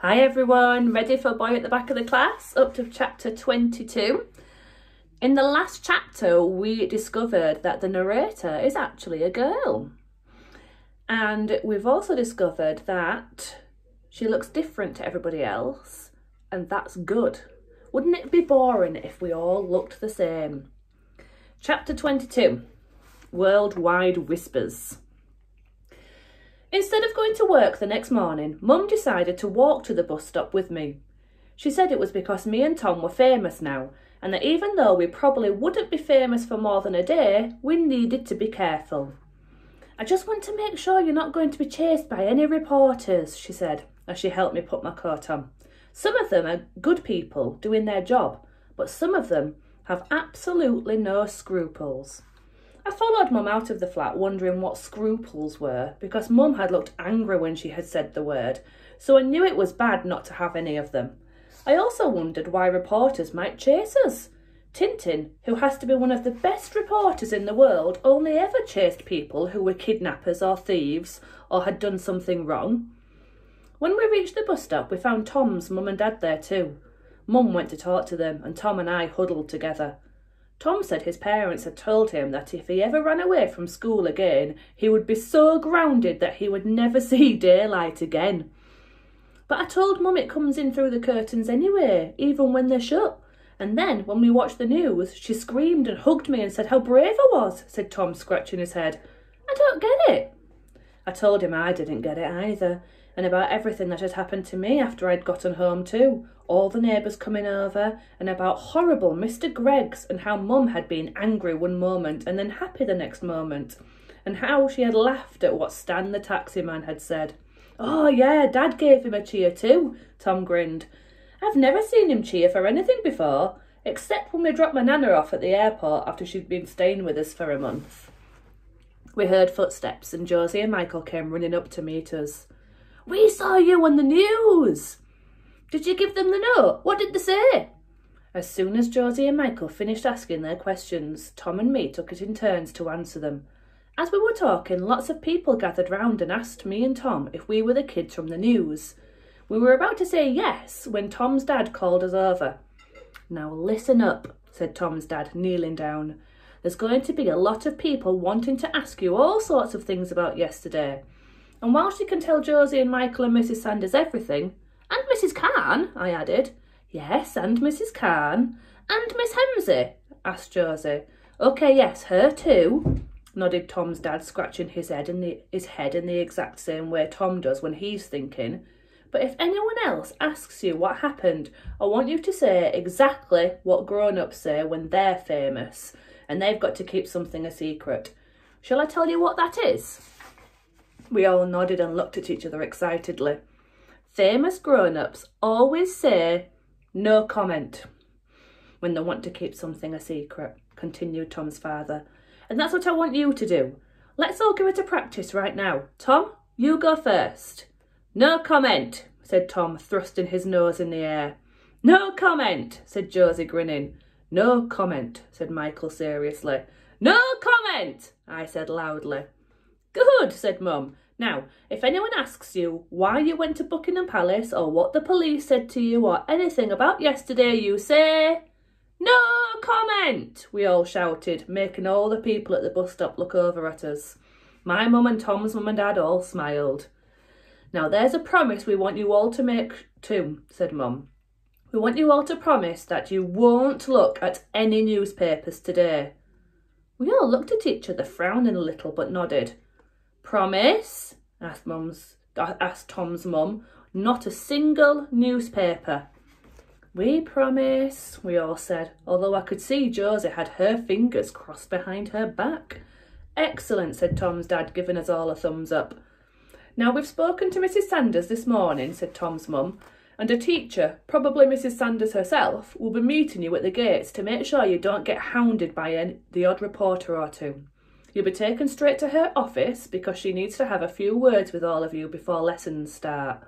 Hi everyone, ready for Boy at the Back of the Class? Up to chapter 22. In the last chapter we discovered that the narrator is actually a girl. And we've also discovered that she looks different to everybody else, and that's good. Wouldn't it be boring if we all looked the same? Chapter 22, Worldwide Whispers. Instead of going to work the next morning, Mum decided to walk to the bus stop with me. She said it was because me and Tom were famous now, and that even though we probably wouldn't be famous for more than a day, we needed to be careful. I just want to make sure you're not going to be chased by any reporters, she said, as she helped me put my coat on. Some of them are good people doing their job, but some of them have absolutely no scruples. I followed Mum out of the flat wondering what scruples were, because Mum had looked angry when she had said the word, so I knew it was bad not to have any of them. I also wondered why reporters might chase us. Tintin, who has to be one of the best reporters in the world, only ever chased people who were kidnappers or thieves or had done something wrong. When we reached the bus stop, we found Tom's mum and dad there too. Mum went to talk to them and Tom and I huddled together. Tom said his parents had told him that if he ever ran away from school again, he would be so grounded that he would never see daylight again. But I told Mum it comes in through the curtains anyway, even when they're shut. And then, when we watched the news, she screamed and hugged me and said how brave I was, said Tom, scratching his head. I don't get it. I told him I didn't get it either, and about everything that had happened to me after I'd gotten home too, all the neighbours coming over, and about horrible Mr. Greggs, and how Mum had been angry one moment and then happy the next moment, and how she had laughed at what Stan the taxi man had said. Oh yeah, Dad gave him a cheer too, Tom grinned. I've never seen him cheer for anything before, except when we dropped my nana off at the airport after she'd been staying with us for a month. We heard footsteps and Josie and Michael came running up to meet us. We saw you on the news. Did you give them the note? What did they say? As soon as Josie and Michael finished asking their questions, Tom and me took it in turns to answer them. As we were talking, lots of people gathered round and asked me and Tom if we were the kids from the news. We were about to say yes when Tom's dad called us over. Now listen up, said Tom's dad, kneeling down. There's going to be a lot of people wanting to ask you all sorts of things about yesterday. And whilst you can tell Josie and Michael and Mrs. Sanders everything, and Mrs. Carn, I added. Yes, and Mrs. Carn. And Miss Hemsey, asked Josie. OK, yes, her too, nodded Tom's dad, scratching his head in the exact same way Tom does when he's thinking. But if anyone else asks you what happened, I want you to say exactly what grown-ups say when they're famous, and they've got to keep something a secret. Shall I tell you what that is? We all nodded and looked at each other excitedly. Famous grown-ups always say, no comment, when they want to keep something a secret, continued Tom's father. And that's what I want you to do. Let's all give it a practice right now. Tom, you go first. No comment, said Tom, thrusting his nose in the air. No comment, said Josie, grinning. No comment, said Michael seriously. No comment, I said loudly. Good, said Mum. Now, if anyone asks you why you went to Buckingham Palace or what the police said to you or anything about yesterday, you say, no comment, we all shouted, making all the people at the bus stop look over at us. My mum and Tom's mum and dad all smiled. Now there's a promise we want you all to make too, said Mum. We want you all to promise that you won't look at any newspapers today. We all looked at each other, frowning a little, but nodded. Promise? asked Tom's mum. Not a single newspaper. We promise, we all said, although I could see Josie had her fingers crossed behind her back. Excellent, said Tom's dad, giving us all a thumbs up. Now we've spoken to Mrs. Sanders this morning, said Tom's mum, and a teacher, probably Mrs. Sanders herself, will be meeting you at the gates to make sure you don't get hounded by the odd reporter or two. You'll be taken straight to her office because she needs to have a few words with all of you before lessons start.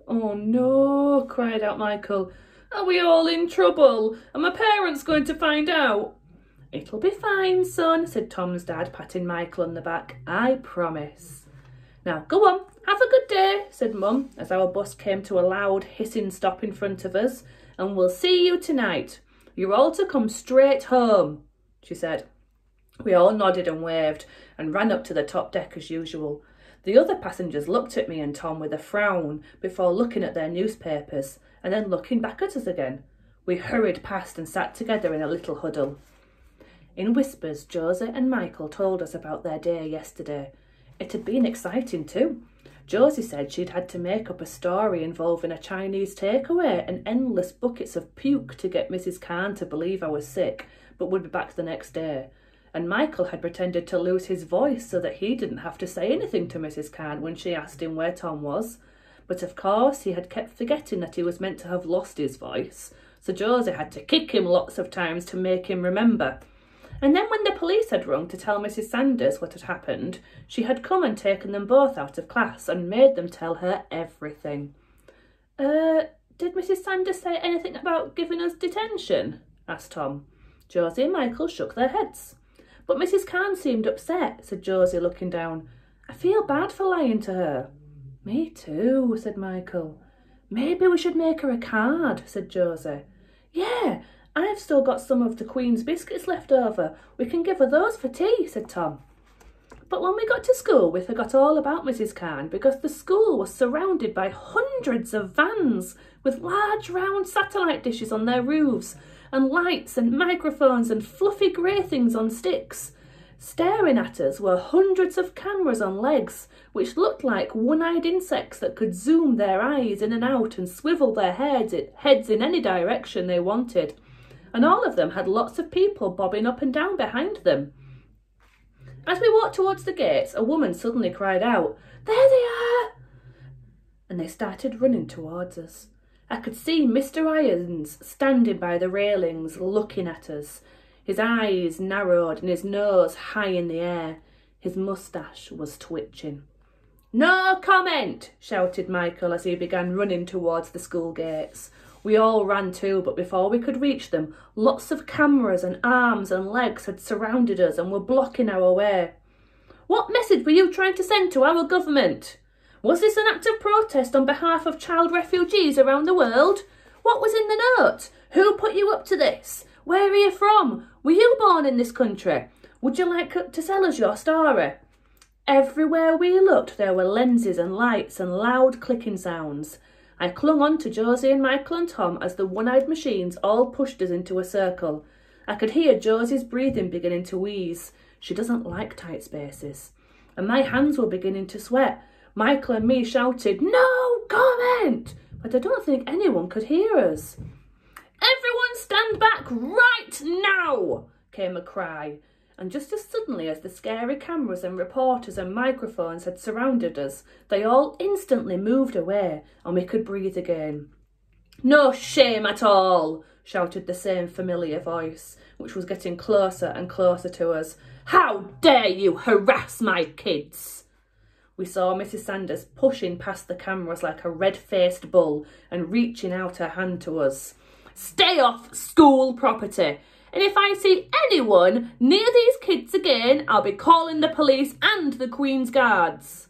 Oh no, cried out Michael. Are we all in trouble? Are my parents going to find out? It'll be fine, son, said Tom's dad, patting Michael on the back. I promise. Now, go on, Have a good day, said Mum, as our bus came to a loud hissing stop in front of us, and we'll see you tonight. You're all to come straight home, she said. We all nodded and waved and ran up to the top deck as usual. The other passengers looked at me and Tom with a frown before looking at their newspapers and then looking back at us again. We hurried past and sat together in a little huddle. In whispers, Josie and Michael told us about their day yesterday. It had been exciting too. Josie said she'd had to make up a story involving a Chinese takeaway and endless buckets of puke to get Mrs. Khan to believe I was sick, but would be back the next day. And Michael had pretended to lose his voice so that he didn't have to say anything to Mrs. Khan when she asked him where Tom was. But of course he had kept forgetting that he was meant to have lost his voice, so Josie had to kick him lots of times to make him remember. And then when the police had rung to tell Mrs. Sanders what had happened, she had come and taken them both out of class and made them tell her everything. Did Mrs. Sanders say anything about giving us detention? Asked Tom. Josie and Michael shook their heads. But Mrs. Khan seemed upset, said Josie, looking down. I feel bad for lying to her. Me too, said Michael. Maybe we should make her a card, said Josie. Yeah, I've still got some of the Queen's biscuits left over. We can give her those for tea, said Tom. But when we got to school, we forgot all about Mrs. Khan because the school was surrounded by hundreds of vans with large round satellite dishes on their roofs and lights and microphones and fluffy grey things on sticks. Staring at us were hundreds of cameras on legs, which looked like one-eyed insects that could zoom their eyes in and out and swivel their heads in any direction they wanted. And all of them had lots of people bobbing up and down behind them. As we walked towards the gates, a woman suddenly cried out, "There they are!" And they started running towards us. I could see Mr. Irons standing by the railings looking at us, his eyes narrowed and his nose high in the air. His moustache was twitching. "No comment!" shouted Michael as he began running towards the school gates. We all ran too, but before we could reach them, lots of cameras and arms and legs had surrounded us and were blocking our way. "What message were you trying to send to our government? Was this an act of protest on behalf of child refugees around the world? What was in the note? Who put you up to this? Where are you from? Were you born in this country? Would you like to tell us your story?" Everywhere we looked, there were lenses and lights and loud clicking sounds. I clung on to Josie and Michael and Tom as the one-eyed machines all pushed us into a circle. I could hear Josie's breathing beginning to wheeze. She doesn't like tight spaces. And my hands were beginning to sweat. Michael and me shouted, "No comment!" but I don't think anyone could hear us. "Everyone stand back right now!" came a cry. And just as suddenly as the scary cameras and reporters and microphones had surrounded us, they all instantly moved away and we could breathe again. "No shame at all!" shouted the same familiar voice, which was getting closer and closer to us. "How dare you harass my kids!" We saw Mrs. Sanders pushing past the cameras like a red-faced bull and reaching out her hand to us. "Stay off school property! And if I see anyone near these kids again, I'll be calling the police and the Queen's Guards."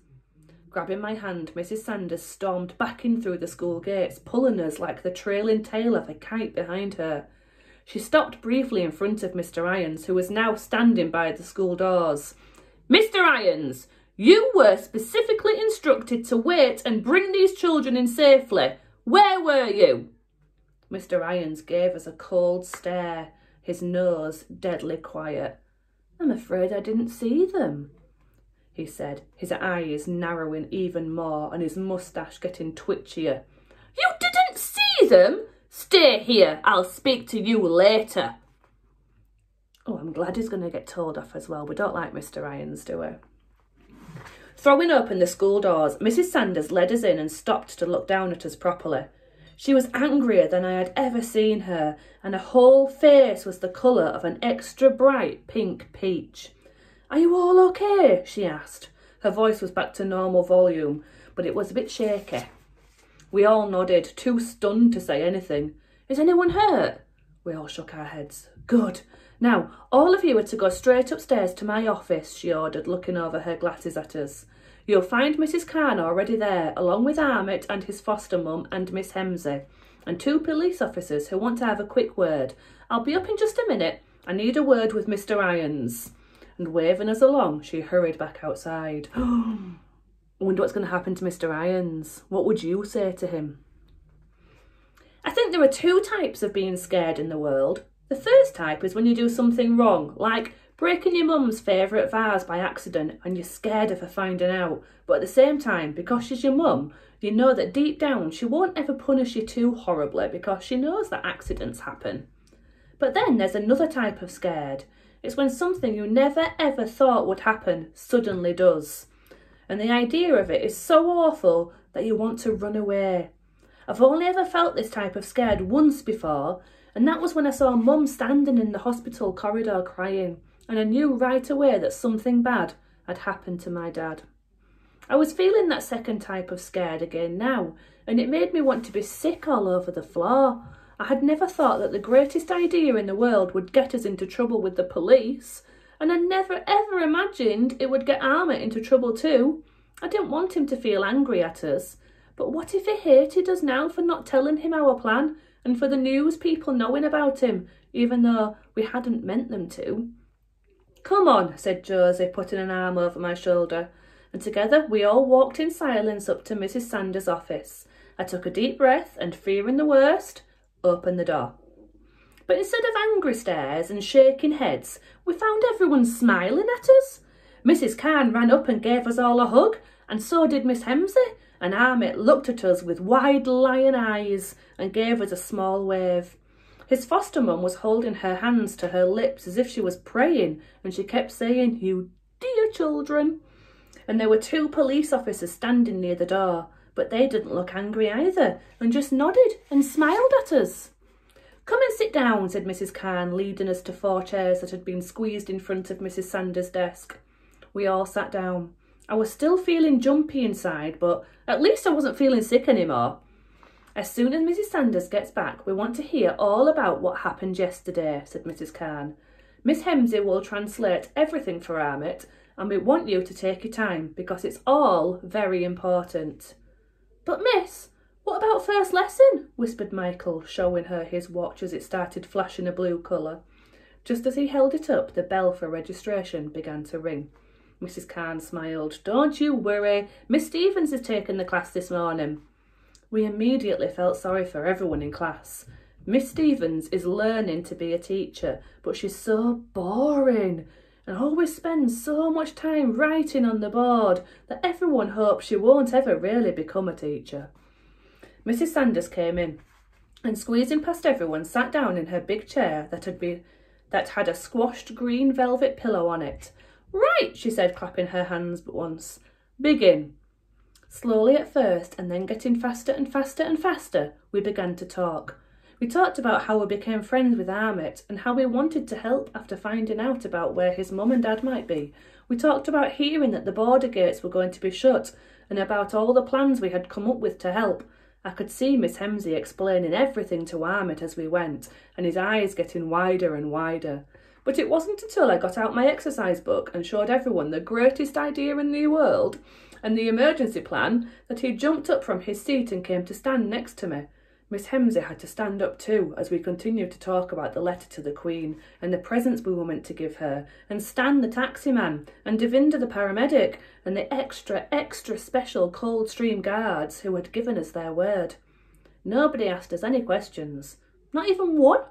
Grabbing my hand, Mrs. Sanders stormed back in through the school gates, pulling us like the trailing tail of a kite behind her. She stopped briefly in front of Mr. Irons, who was now standing by the school doors. "Mr. Irons, you were specifically instructed to wait and bring these children in safely. Where were you?" Mr. Irons gave us a cold stare, his nose deadly quiet. "I'm afraid I didn't see them," he said, his eyes narrowing even more and his moustache getting twitchier. "You didn't see them? Stay here, I'll speak to you later." Oh, I'm glad he's going to get told off as well. We don't like Mr. Irons, do we? Throwing open the school doors, Mrs. Sanders led us in and stopped to look down at us properly. She was angrier than I had ever seen her, and her whole face was the colour of an extra bright pink peach. "Are you all okay?" she asked. Her voice was back to normal volume, but it was a bit shaky. We all nodded, too stunned to say anything. "Is anyone hurt?" We all shook our heads. "Good. Now, all of you are to go straight upstairs to my office," she ordered, looking over her glasses at us. You'll find Mrs. Khan already there, along with Amit and his foster mum and Miss Hemsley, and 2 police officers who want to have a quick word. I'll be up in just a minute. I need a word with Mr. Irons. And waving us along, she hurried back outside. I wonder what's going to happen to Mr. Irons. What would you say to him? I think there are 2 types of being scared in the world. The first type is when you do something wrong, like breaking your mum's favourite vase by accident and you're scared of her finding out. But at the same time, because she's your mum, you know that deep down she won't ever punish you too horribly because she knows that accidents happen. But then there's another type of scared. It's when something you never ever thought would happen suddenly does. And the idea of it is so awful that you want to run away. I've only ever felt this type of scared once before, and that was when I saw Mum standing in the hospital corridor crying, and I knew right away that something bad had happened to my dad. I was feeling that second type of scared again now, and it made me want to be sick all over the floor. I had never thought that the greatest idea in the world would get us into trouble with the police, and I never ever imagined it would get Amit into trouble too. I didn't want him to feel angry at us, but what if he hated us now for not telling him our plan, and for the news people knowing about him, even though we hadn't meant them to? Come on, said Josie, putting an arm over my shoulder, and together we all walked in silence up to Mrs. Sanders' office. I took a deep breath and, fearing the worst, opened the door. But instead of angry stares and shaking heads, we found everyone smiling at us. Mrs. Khan ran up and gave us all a hug, and so did Miss Hemsley, and Amit looked at us with wide lion eyes and gave us a small wave. His foster mum was holding her hands to her lips as if she was praying, and she kept saying, "You dear children." And there were 2 police officers standing near the door, but they didn't look angry either, and just nodded and smiled at us. "Come and sit down," said Mrs. Khan, leading us to 4 chairs that had been squeezed in front of Mrs. Sanders' desk. We all sat down. I was still feeling jumpy inside, but at least I wasn't feeling sick anymore. "As soon as Mrs. Sanders gets back, we want to hear all about what happened yesterday," said Mrs. Khan. "Miss Hemsley will translate everything for Amit, and we want you to take your time because it's all very important." "But miss, what about first lesson?" whispered Michael, showing her his watch as it started flashing a blue colour. Just as he held it up, the bell for registration began to ring. Mrs. Khan smiled. "Don't you worry, Miss Stevens is taking the class this morning." We immediately felt sorry for everyone in class. Miss Stevens is learning to be a teacher, but she's so boring and always spends so much time writing on the board that everyone hopes she won't ever really become a teacher. Mrs. Sanders came in and, squeezing past everyone, sat down in her big chair that had a squashed green velvet pillow on it. "Right," she said, clapping her hands at once. "Begin." Slowly at first, and then getting faster and faster and faster, we began to talk. We talked about how we became friends with Amit and how we wanted to help after finding out about where his mum and dad might be. We talked about hearing that the border gates were going to be shut and about all the plans we had come up with to help. I could see Miss Hemsley explaining everything to Amit as we went, and his eyes getting wider and wider. But it wasn't until I got out my exercise book and showed everyone the greatest idea in the world and the emergency plan that he jumped up from his seat and came to stand next to me. Miss Hemsley had to stand up too as we continued to talk about the letter to the Queen and the presents we were meant to give her, and Stan the taxi man, and Devinder the paramedic, and the extra special Coldstream guards who had given us their word. Nobody asked us any questions, not even one.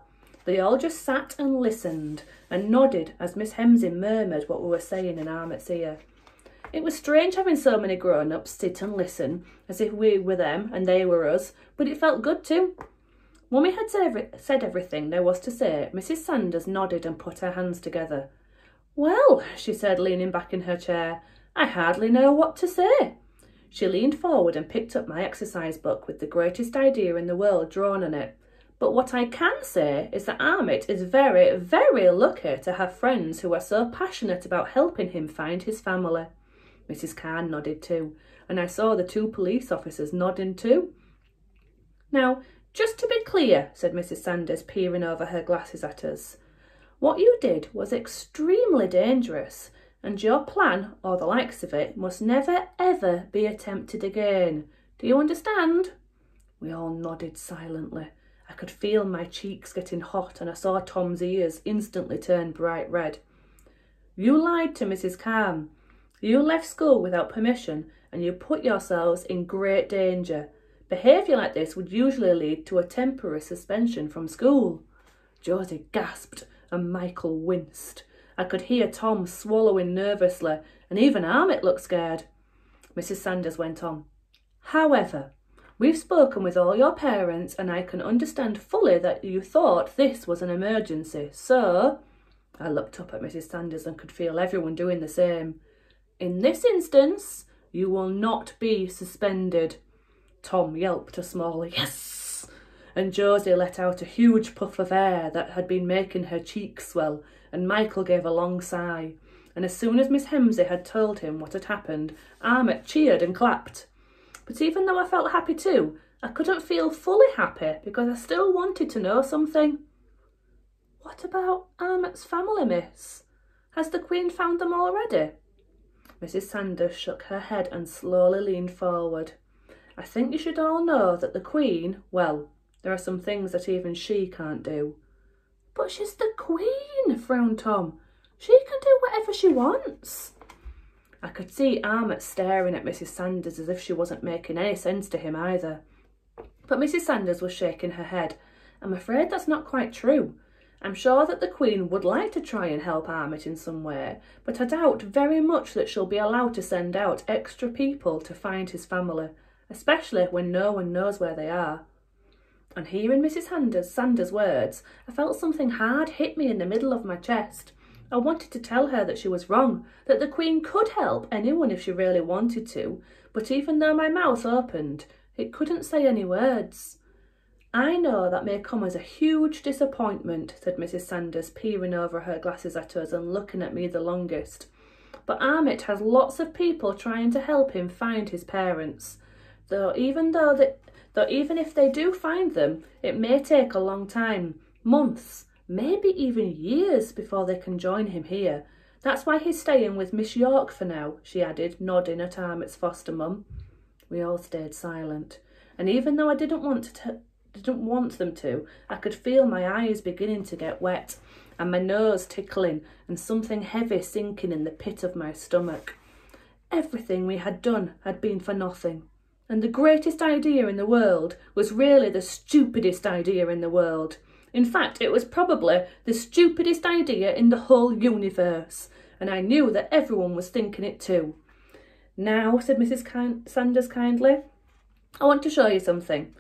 They all just sat and listened and nodded as Miss Hemsley murmured what we were saying in Amit's ear. It was strange having so many grown-ups sit and listen, as if we were them and they were us, but it felt good too. When we had said everything there was to say, Mrs. Sanders nodded and put her hands together. "Well," she said, leaning back in her chair, "I hardly know what to say." She leaned forward and picked up my exercise book with the greatest idea in the world drawn on it. "But what I can say is that Amit is very, very lucky to have friends who are so passionate about helping him find his family." Mrs. Khan nodded too, and I saw the 2 police officers nodding too. "Now, just to be clear," said Mrs. Sanders, peering over her glasses at us, "what you did was extremely dangerous, and your plan, or the likes of it, must never ever be attempted again. Do you understand?" We all nodded silently. I could feel my cheeks getting hot and I saw Tom's ears instantly turn bright red. "You lied to Mrs. Calm. You left school without permission and you put yourselves in great danger. Behaviour like this would usually lead to a temporary suspension from school." Josie gasped and Michael winced. I could hear Tom swallowing nervously and even Amit looked scared. Mrs. Sanders went on. "However, we've spoken with all your parents and I can understand fully that you thought this was an emergency. So," I looked up at Mrs. Sanders and could feel everyone doing the same, "in this instance, you will not be suspended." Tom yelped a small yes, and Josie let out a huge puff of air that had been making her cheeks swell, and Michael gave a long sigh. And as soon as Miss Hemsley had told him what had happened, Amit cheered and clapped. But even though I felt happy too, I couldn't feel fully happy because I still wanted to know something. "What about Amit's family, miss? Has the Queen found them already?" Mrs. Sanders shook her head and slowly leaned forward. "I think you should all know that the Queen, well, there are some things that even she can't do." "But she's the Queen," frowned Tom. "She can do whatever she wants." I could see Amit staring at Mrs. Sanders as if she wasn't making any sense to him either. But Mrs. Sanders was shaking her head. "I'm afraid that's not quite true. I'm sure that the Queen would like to try and help Amit in some way, but I doubt very much that she'll be allowed to send out extra people to find his family, especially when no one knows where they are." And hearing Mrs. Sanders' words, I felt something hard hit me in the middle of my chest. I wanted to tell her that she was wrong, that the Queen could help anyone if she really wanted to, but even though my mouth opened, it couldn't say any words. "I know that may come as a huge disappointment," said Mrs. Sanders, peering over her glasses at us and looking at me the longest. "But Amit has lots of people trying to help him find his parents. Even if they do find them, it may take a long time, months, maybe even years before they can join him here. That's why he's staying with Miss York for now," she added, nodding at Amit's foster mum. We all stayed silent, and even though I didn't want them to, I could feel my eyes beginning to get wet and my nose tickling and something heavy sinking in the pit of my stomach. Everything we had done had been for nothing. And the greatest idea in the world was really the stupidest idea in the world. In fact, it was probably the stupidest idea in the whole universe, and I knew that everyone was thinking it too. "Now," said Mrs. Sanders kindly, "I want to show you something."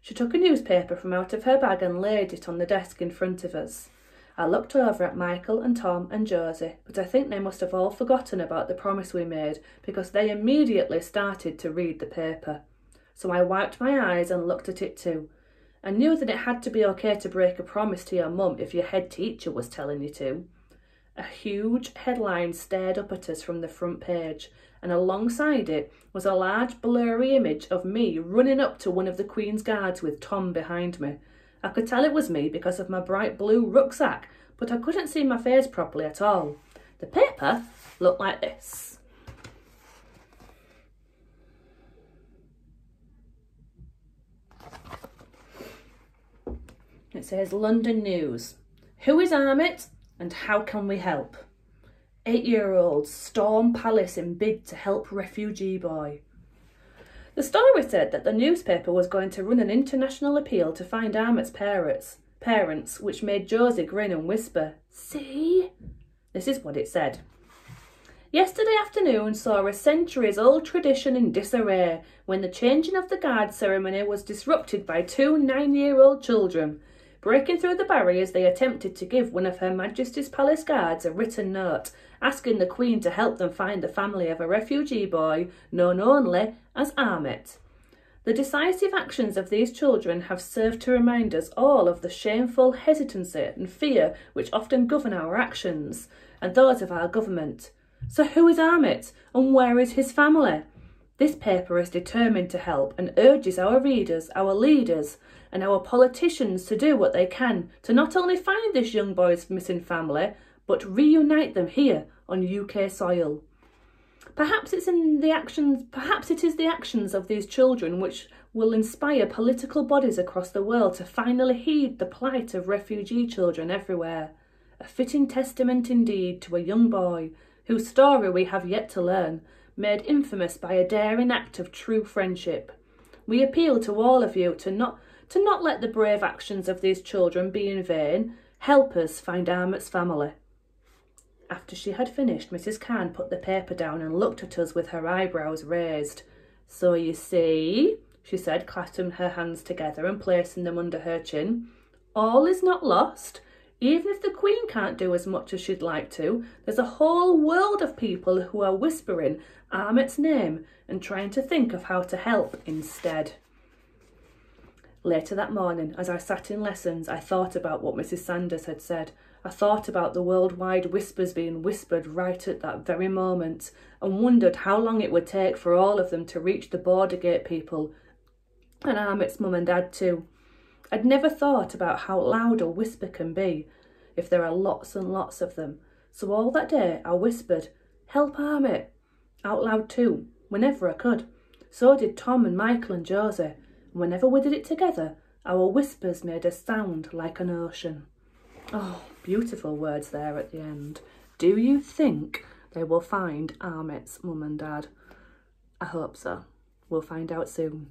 She took a newspaper from out of her bag and laid it on the desk in front of us. I looked over at Michael and Tom and Josie, but I think they must have all forgotten about the promise we made because they immediately started to read the paper. So I wiped my eyes and looked at it too. I knew that it had to be okay to break a promise to your mum if your head teacher was telling you to. A huge headline stared up at us from the front page, and alongside it was a large blurry image of me running up to one of the Queen's guards with Tom behind me. I could tell it was me because of my bright blue rucksack, but I couldn't see my face properly at all. The paper looked like this. It says London News. Who is Amit and how can we help? 8-year-olds storm palace in bid to help refugee boy. The story said that the newspaper was going to run an international appeal to find Amit's parents, which made Josie grin and whisper, "See?" This is what it said. Yesterday afternoon saw a centuries-old tradition in disarray when the changing of the guard ceremony was disrupted by 2 9-year-old children. Breaking through the barriers, they attempted to give one of Her Majesty's Palace Guards a written note asking the Queen to help them find the family of a refugee boy known only as Amit. The decisive actions of these children have served to remind us all of the shameful hesitancy and fear which often govern our actions and those of our government. So who is Amit and where is his family? This paper is determined to help and urges our readers, our leaders and our politicians to do what they can to not only find this young boy's missing family, but reunite them here on UK soil. Perhaps it is the actions of these children which will inspire political bodies across the world to finally heed the plight of refugee children everywhere. A fitting testament indeed to a young boy whose story we have yet to learn, made infamous by a daring act of true friendship. We appeal to all of you to not let the brave actions of these children be in vain. Help us find Amit's family. After she had finished, Mrs. Khan put the paper down and looked at us with her eyebrows raised. So you see, she said, clasping her hands together and placing them under her chin, all is not lost. Even if the Queen can't do as much as she'd like to, there's a whole world of people who are whispering Amit's name and trying to think of how to help instead. Later that morning, as I sat in lessons, I thought about what Mrs. Sanders had said. I thought about the worldwide whispers being whispered right at that very moment and wondered how long it would take for all of them to reach the border gate people and Amit's mum and dad too. I'd never thought about how loud a whisper can be if there are lots and lots of them. So all that day I whispered, "Help Amit," out loud too, whenever I could. So did Tom and Michael and Josie, and whenever we did it together, our whispers made a sound like an ocean. Oh, beautiful words there at the end. Do you think they will find Amit's mum and dad? I hope so. We'll find out soon.